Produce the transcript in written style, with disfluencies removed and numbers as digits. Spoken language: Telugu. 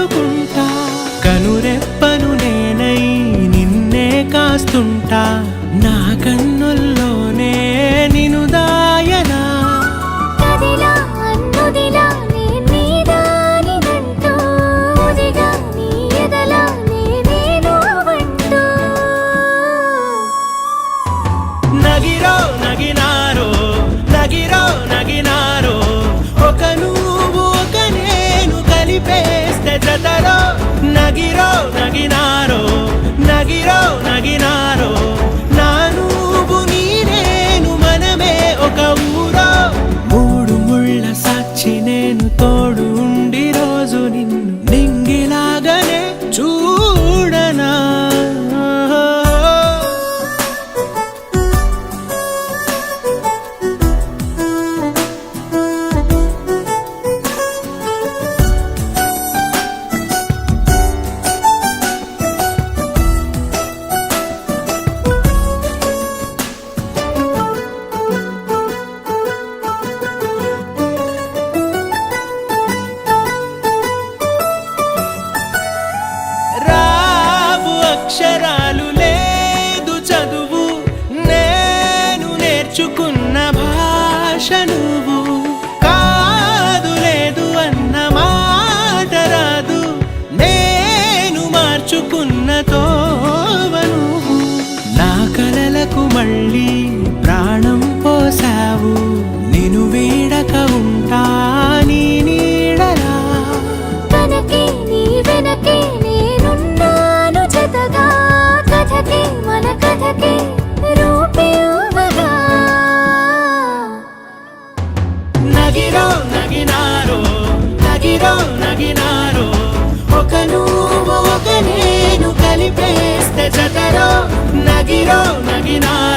చూసుకుంటా కనురెప్పను నేనై నిన్నే కాస్తుంటా నా కన్నుల్లోనే నిను దాయనా కదిలా అన్నుదిలా నే నీదానిదంటూ ఉదిగా నీ ఎదలా నేనేను వంటూ నగిరో నగినారో నగిరో నగినారో ఒక నువ్వు ఒక నేను కలిపేస్తే జతరో నగిరో నగినారో నగిరో నగినారో నా నువ్వు నీ నేను మనమే ఒక ఊరో మూడు ముళ్ళ సాక్షి నేను తోడు ఉండి రోజు నిన్ను నింగిలాగానే చూడనా రావు అక్షరాలు లేదు చదువు నేను నేర్చుకున్న భాష నువ్వు కాదు లేదు అన్న మాట రాదు నేను మార్చుకున్న తోవ నువ్వు నా కలలకు మళ్ళీ ప్రాణం పోసావు నిన్ను వీడక ఉంటా నీ నీడలా కనకే నీ వెనకే నేనున్నాను జతగా కథకే మన కథకే రూపేవగా నగిరో నగినారో నగిరో నగినారో ఒక నువ్వు ఒక నేను కలిపేస్తే జతరో నగిరో నగినారో